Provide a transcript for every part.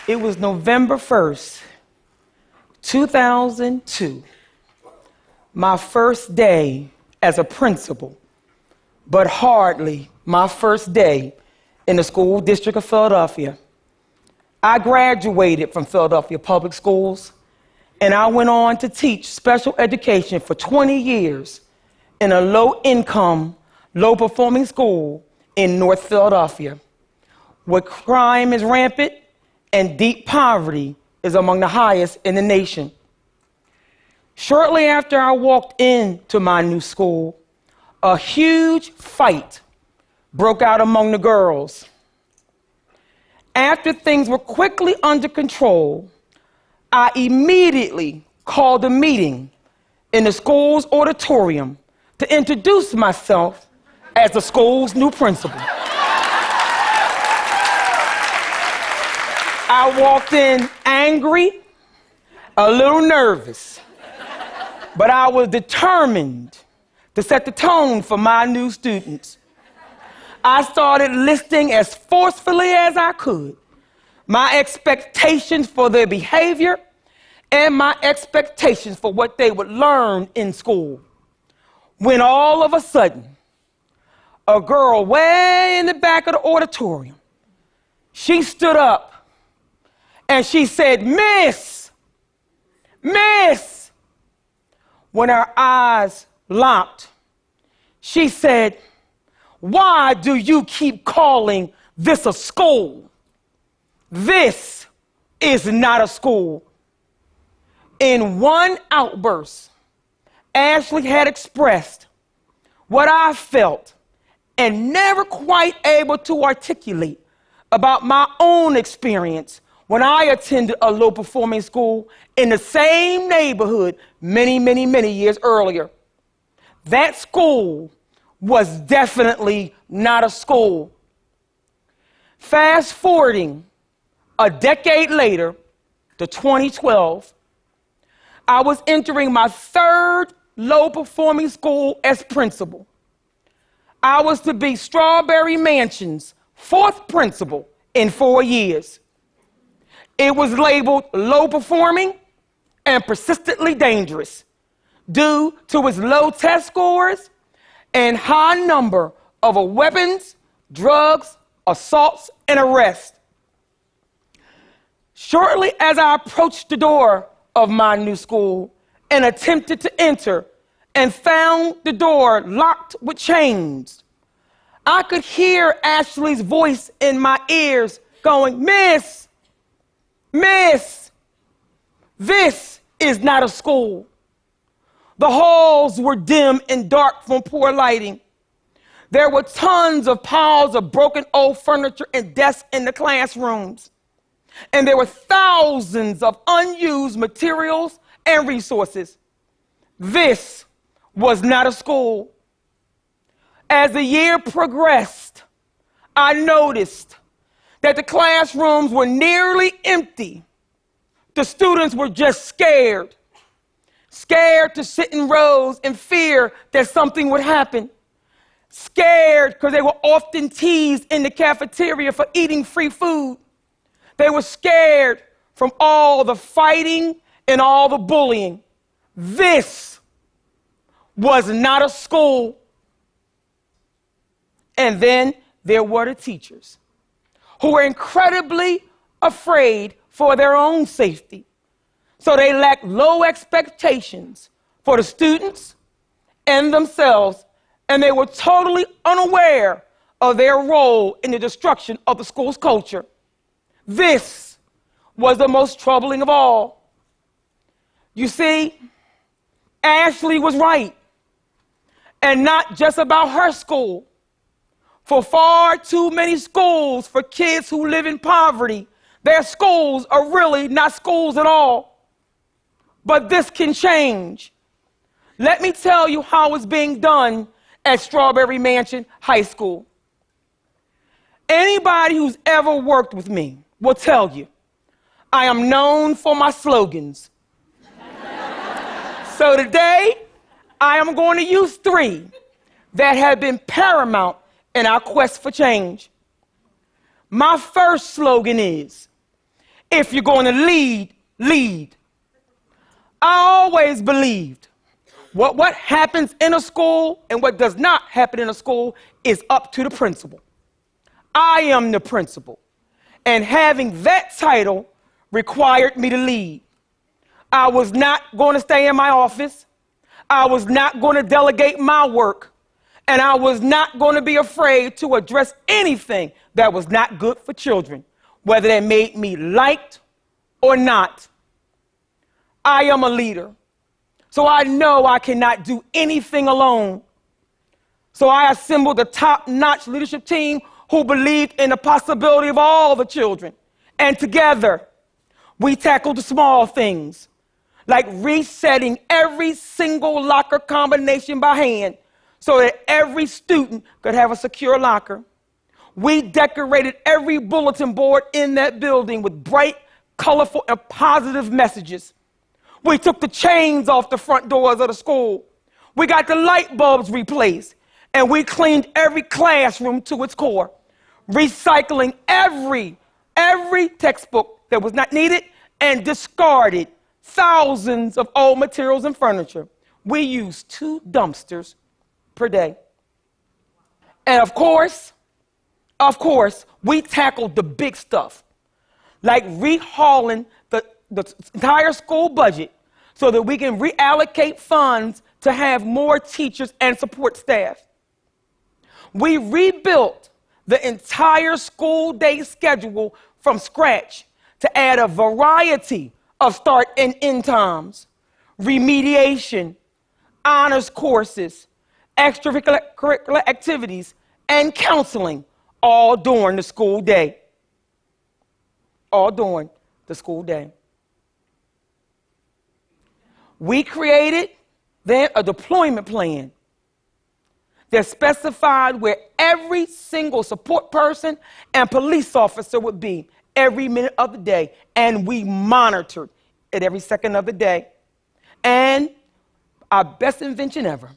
It was November 1st, 2002, my first day as a principal, but hardly my first day in the school district of Philadelphia. I graduated from Philadelphia Public Schools, and I went on to teach special education for 20 years in a low-income, low-performing school in North Philadelphia, where crime is rampant and deep poverty is among the highest in the nation. Shortly after I walked into my new school, a huge fight broke out among the girls. After things were quickly under control, I immediately called a meeting in the school's auditorium to introduce myself as the school's new principal. I walked in angry, a little nervous, but I was determined to set the tone for my new students. I started listing as forcefully as I could my expectations for their behavior and my expectations for what they would learn in school. When all of a sudden, a girl way in the back of the auditorium, she stood up and she said, "Miss, Miss." When our eyes locked, she said, "Why do you keep calling this a school? This is not a school." In one outburst, Ashley had expressed what I felt and never quite able to articulate about my own experience when I attended a low-performing school in the same neighborhood many years earlier. That school was definitely not a school. Fast forwarding a decade later to 2012, I was entering my third low-performing school as principal. I was to be Strawberry Mansion's fourth principal in 4 years. It was labeled low-performing and persistently dangerous due to its low test scores and high number of weapons, drugs, assaults, and arrests. Shortly as I approached the door of my new school and attempted to enter and found the door locked with chains, I could hear Ashley's voice in my ears going, "Miss, Miss, this is not a school." The halls were dim and dark from poor lighting. There were tons of piles of broken old furniture and desks in the classrooms. And there were thousands of unused materials and resources. This was not a school. As the year progressed, I noticed that the classrooms were nearly empty. The students were just scared to sit in rows in fear that something would happen, scared because they were often teased in the cafeteria for eating free food. They were scared from all the fighting and all the bullying. This was not a school. And then there were the teachers, who were incredibly afraid for their own safety. So they lacked low expectations for the students and themselves, and they were totally unaware of their role in the destruction of the school's culture. This was the most troubling of all. You see, Ashley was right, and not just about her school. For far too many schools for kids who live in poverty, their schools are really not schools at all. But this can change. Let me tell you how it's being done at Strawberry Mansion High School. Anybody who's ever worked with me will tell you I am known for my slogans. So today, I am going to use 3 that have been paramount in our quest for change. My first slogan is, If you're going to lead, lead. I always believed what happens in a school and what does not happen in a school is up to the principal. I am the principal, and having that title required me to lead. I was not going to stay in my office. I was not going to delegate my work, and I was not going to be afraid to address anything that was not good for children, whether that made me liked or not. I am a leader, so I know I cannot do anything alone. So I assembled a top-notch leadership team who believed in the possibility of all the children. And together, we tackled the small things, like resetting every single locker combination by hand so that every student could have a secure locker. We decorated every bulletin board in that building with bright, colorful, and positive messages. We took the chains off the front doors of the school. We got the light bulbs replaced, and we cleaned every classroom to its core, recycling every textbook that was not needed and discarded thousands of old materials and furniture. We used 2 dumpsters per day. And of course, we tackled the big stuff, like rehauling the entire school budget so that we can reallocate funds to have more teachers and support staff. We rebuilt the entire school day schedule from scratch to add a variety of start and end times, remediation, honors courses, extracurricular activities, and counseling, all during the school day. All during the school day. We created then a deployment plan that specified where every single support person and police officer would be every minute of the day, and we monitored it every second of the day. And our best invention ever,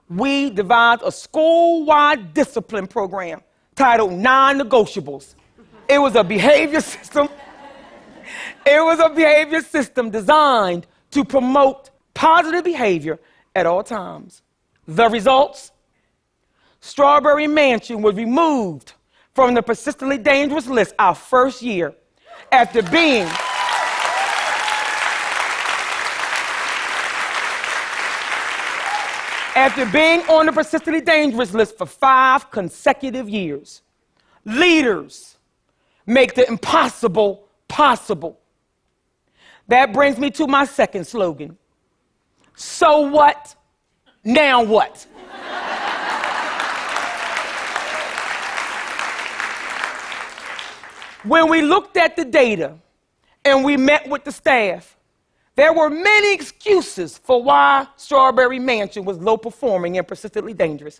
we devised a school-wide discipline program titled Non-Negotiables. It was a behavior system. It was a behavior system designed to promote positive behavior at all times. The results? Strawberry Mansion was removed from the persistently dangerous list our first year after being on the persistently dangerous list for 5 consecutive years. Leaders make the impossible possible. That brings me to my second slogan. So what? Now what? When we looked at the data and we met with the staff, there were many excuses for why Strawberry Mansion was low performing and persistently dangerous.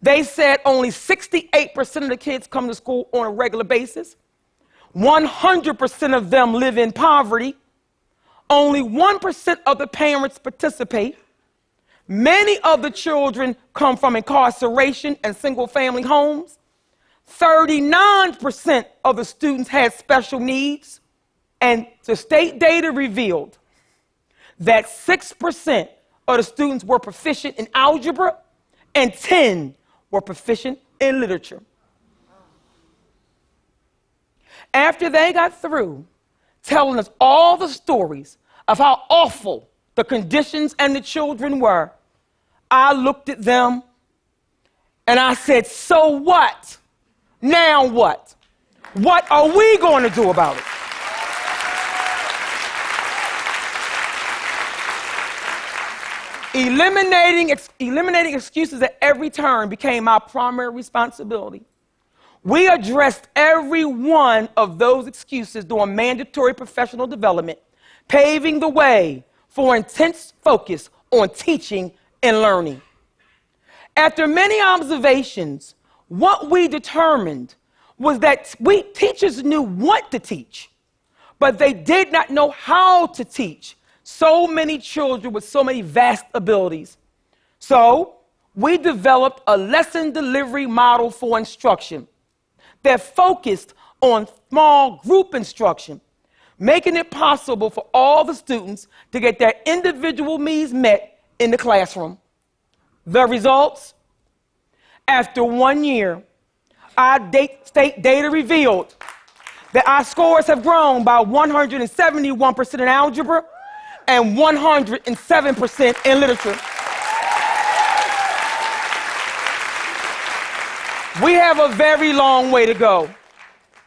They said only 68% of the kids come to school on a regular basis. 100% of them live in poverty. Only 1% of the parents participate. Many of the children come from incarceration and single-family homes. 39% of the students had special needs. And the state data revealed that 6% of the students were proficient in algebra and 10 were proficient in literature. After they got through telling us all the stories of how awful the conditions and the children were, I looked at them and I said, so what? Now what? What are we going to do about it? Eliminating excuses at every turn became our primary responsibility. We addressed every one of those excuses during mandatory professional development, paving the way for intense focus on teaching and learning. After many observations, what we determined was that teachers knew what to teach, but they did not know how to teach so many children with so many vast abilities. So we developed a lesson delivery model for instruction that focused on small group instruction making it possible for all the students to get their individual needs met in the classroom. The results? After 1 year, our state data revealed that our scores have grown by 171% in algebra and 107% in literature. We have a very long way to go,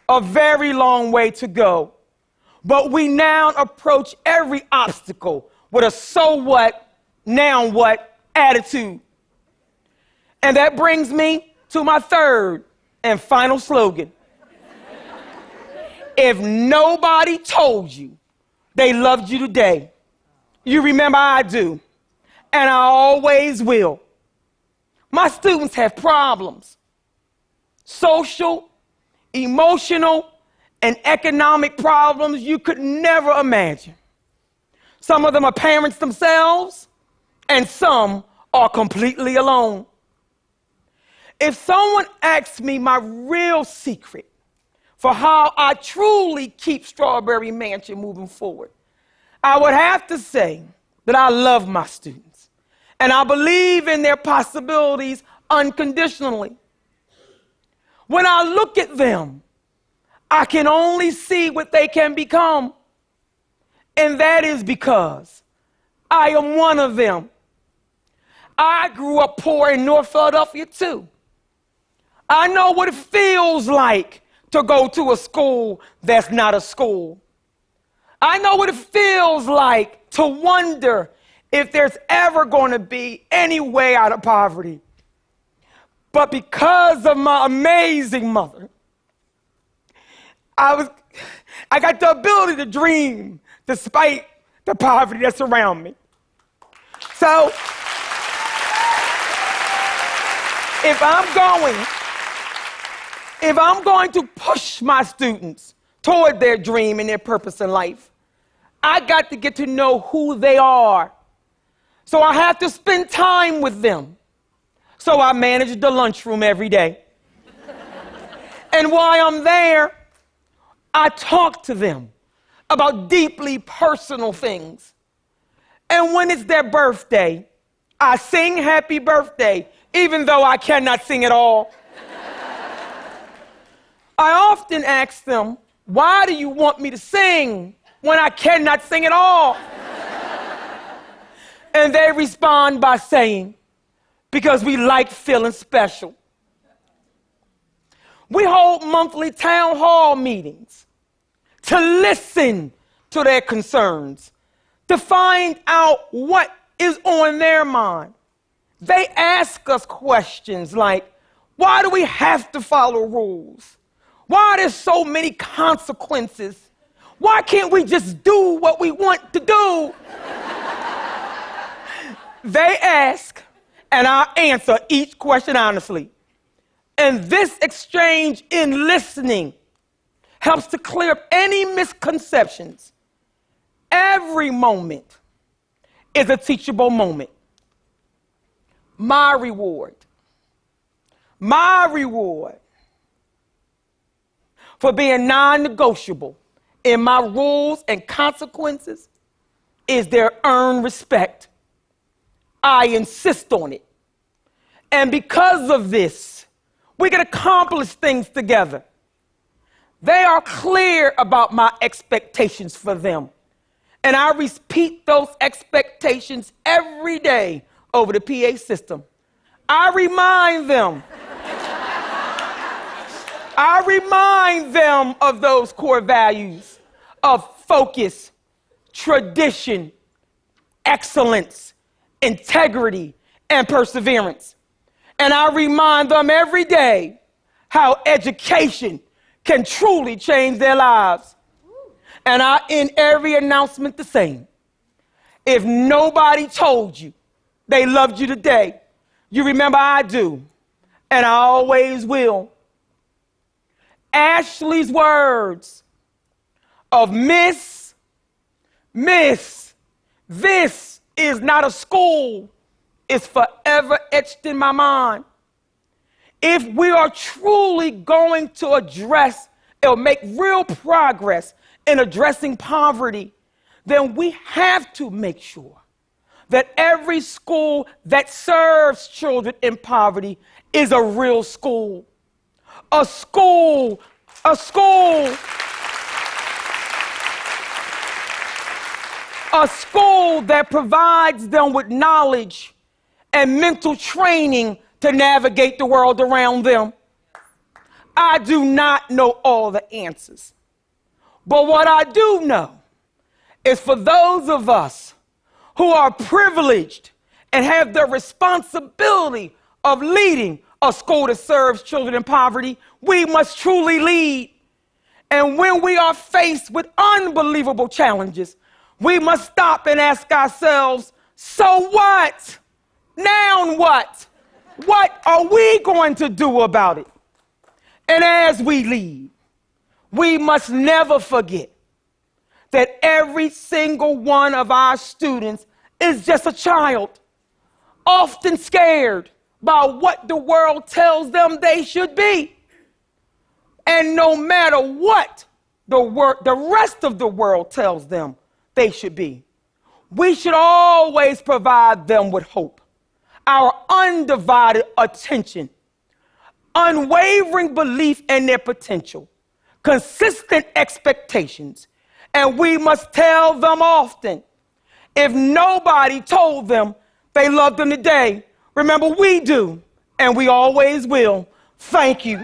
a very long way to go. But we now approach every obstacle with a so what, now what attitude. And that brings me to my third and final slogan. If nobody told you they loved you today, you remember I do, and I always will. My students have problems, social, emotional, and economic problems you could never imagine. Some of them are parents themselves, and some are completely alone. If someone asks me my real secret for how I truly keep Strawberry Mansion moving forward, I would have to say that I love my students, and I believe in their possibilities unconditionally. When I look at them, I can only see what they can become. And that is because I am one of them. I grew up poor in North Philadelphia too. I know what it feels like to go to a school that's not a school. I know what it feels like to wonder if there's ever going to be any way out of poverty. But because of my amazing mother, I got the ability to dream despite the poverty that's around me. So, if I'm going to push my students toward their dream and their purpose in life, I got to get to know who they are. So I have to spend time with them. So I manage the lunchroom every day. And while I'm there, I talk to them about deeply personal things. And when it's their birthday, I sing happy birthday, even though I cannot sing at all. I often ask them, why do you want me to sing when I cannot sing at all? And they respond by saying, because we like feeling special. We hold monthly town hall meetings to listen to their concerns, to find out what is on their mind. They ask us questions like, why do we have to follow rules? Why are there so many consequences? Why can't we just do what we want to do? They ask, and I answer each question honestly. And this exchange in listening helps to clear up any misconceptions. Every moment is a teachable moment. My reward for being non-negotiable in my rules and consequences is their earned respect. I insist on it. And because of this, we can accomplish things together. They are clear about my expectations for them. And I repeat those expectations every day over the PA system. I remind them of those core values of focus, tradition, excellence, integrity, and perseverance. And I remind them every day how education can truly change their lives. And I end every announcement the same. If nobody told you they loved you today, you remember I do, and I always will. Ashley's words of Miss, this is not a school, is forever etched in my mind. If we are truly going to address or make real progress in addressing poverty, then we have to make sure that every school that serves children in poverty is a real school. A school that provides them with knowledge and mental training to navigate the world around them. I do not know all the answers, but what I do know is for those of us who are privileged and have the responsibility of leading a school that serves children in poverty, we must truly lead. And when we are faced with unbelievable challenges, we must stop and ask ourselves, so what? Now what? What are we going to do about it? And as we lead, we must never forget that every single one of our students is just a child, often scared by what the world tells them they should be. And no matter what the rest of the world tells them they should be, we should always provide them with hope, our undivided attention, unwavering belief in their potential, consistent expectations. And we must tell them often, if nobody told them they loved them today, remember we do, and we always will. Thank you.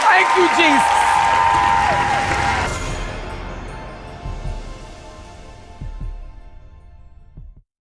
Thank you, Jesus.